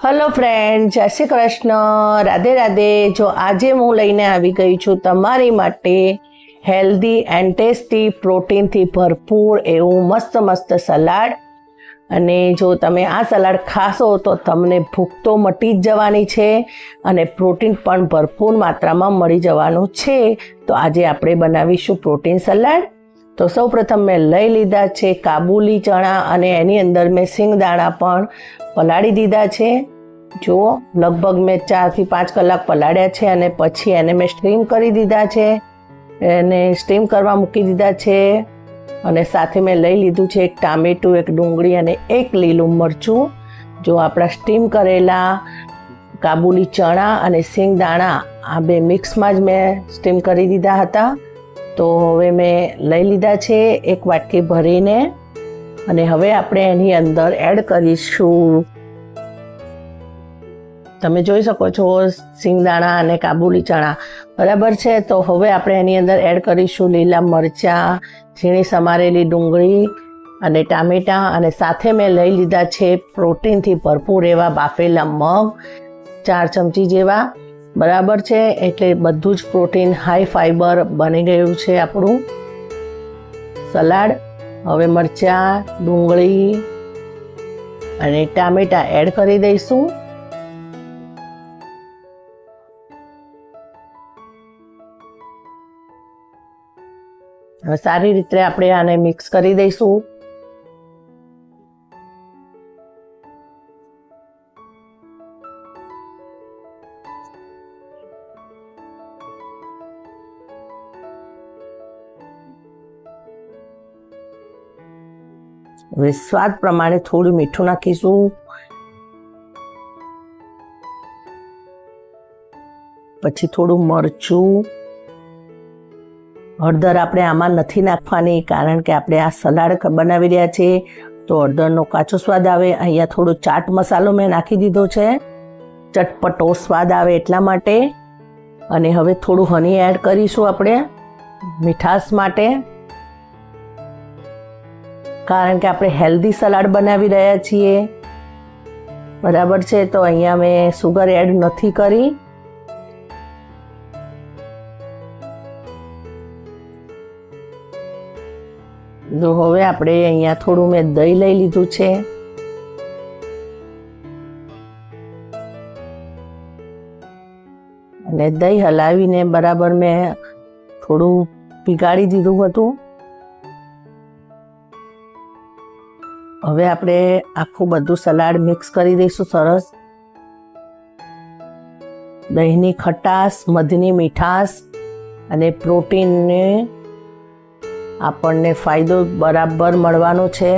Hello friend, જય શ્રી કૃષ્ણ, રાધે રાધે। જો આજે હું લઈને આવી ગઈ છું તમારી માટે હેલ્ધી એન્ડ ટેસ્ટી પ્રોટીનથી ભરપૂર એવું મસ્ત સલાડ। અને જો તમે આ સલાડ ખાશો તો તમને ભૂખ તો મટી જ જવાની છે અને પ્રોટીન પણ ભરપૂર માત્રામાં મળી જવાનું છે। તો આજે આપણે બનાવીશું પ્રોટીન સલાડ। તો સૌપ્રથમ મેં લઈ લીધા છે કાબુલી ચણા અને એની અંદર મેં સિંગદાણા પણ પલાળી દીધા છે। જો લગભગ મેં 4 થી 5 કલાક પલાળ્યા છે અને પછી એને મેં સ્ટીમ કરી દીધા છે। એને સ્ટીમ કરવા મૂકી દીધા છે અને સાથે મેં લઈ લીધું છે એક ટામેટું, એક ડુંગળી અને એક લીલું મરચું। જો આપણા સ્ટીમ કરેલા કાબુલી ચણા અને સિંગદાણા આ બે મિક્સમાં જ મેં સ્ટીમ કરી દીધા હતા। તો હવે મેં લઈ લીધા છે એક વાટકી ભરીને અને હવે આપણે એની અંદર એડ કરીશું, તમે જોઈ શકો છો સિંગદાણા અને કાબુલી ચણા બરાબર છે। તો હવે આપણે એની અંદર એડ કરીશું લીલા મરચાં, ઝીણી સમારેલી ડુંગળી અને ટામેટાં અને સાથે મેં લઈ લીધા છે પ્રોટીનથી ભરપૂર એવા બાફેલા મગ 4 ચમચી જેવા બરાબર છે। એટલે બધું જ પ્રોટીન હાઈ ફાઈબર બની ગયું છે આપણું સલાડ। હવે મરચાં, ડુંગળી અને ટામેટાં એડ કરી દઈશું। હવે સારી રીતે આપણે આને મિક્સ કરી દઈશું। હવે સ્વાદ પ્રમાણે થોડું મીઠું નાખીશું, પછી થોડું મરચું, હળદર આપણે આમાં નથી નાખવાની કારણ કે આપણે આ સલાડ બનાવી રહ્યા છીએ તો હળદરનો કાચો સ્વાદ આવે। અહીંયા થોડો ચાટ મસાલો મેં નાખી દીધો છે, ચટપટો સ્વાદ આવે એટલા માટે। અને હવે થોડું હની એડ કરીશું આપણે મીઠાશ માટે, કારણ કે આપણે હેલ્ધી સલાડ બનાવી રહ્યા છીએ બરાબર છે। તો અહીંયા મેં સુગર એડ નથી કરી। તો હવે આપણે અહીંયા થોડું મેં દહીં લઈ લીધું છે અને દહીં હલાવીને બરાબર મેં થોડું પીગાળી દીધું હતું। હવે આપણે આખું બધું સલાડ મિક્સ કરી દઈશું સરસ। દહીંની ખટાશ, મધની મીઠાશ અને પ્રોટીનને આપણને ફાયદો બરાબર મળવાનો છે।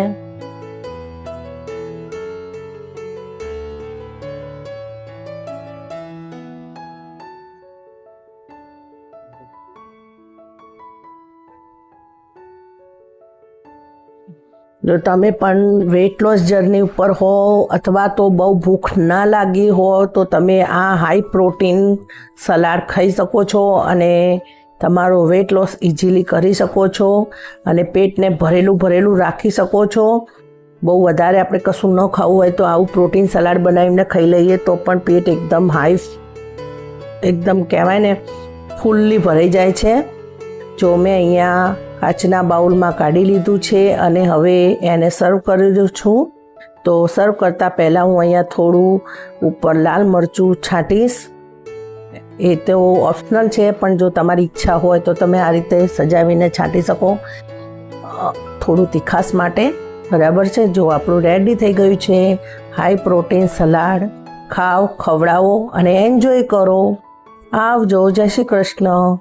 જો તમે પણ વેટ લોસ જર્ની ઉપર હો અથવા તો બહુ ભૂખ ના લાગી હો તો તમે આ હાઈ પ્રોટીન સલાડ ખાઈ શકો છો અને તમારો વેટ લોસ ઇઝીલી કરી શકો છો અને પેટને ભરેલું રાખી શકો છો। બહુ વધારે આપણે કશું ન ખાવું હોય તો આવું પ્રોટીન સલાડ બનાવીને ખાઈ લઈએ તો પણ પેટ એકદમ હાઈ, એકદમ કહેવાય ને ફૂલ્લી ભરાઈ જાય છે। જો મેં અહીંયા કાચના બાઉલમાં કાઢી લીધું છે અને હવે એને સર્વ કરી દઉં છું। તો સર્વ કરતાં પહેલાં હું અહીંયા થોડું ઉપર લાલ મરચું છાંટીશ, એ તો ઓપ્શનલ છે પણ જો તમારી ઈચ્છા હોય તો તમે આ રીતે સજાવીને છાંટી શકો થોડું તીખાશ માટે બરાબર છે। જો આપણું રેડી થઈ ગયું છે હાઈ પ્રોટીન સલાડ। ખાઓ, ખવડાવો અને એન્જોય કરો। આવજો, જય શ્રી કૃષ્ણ।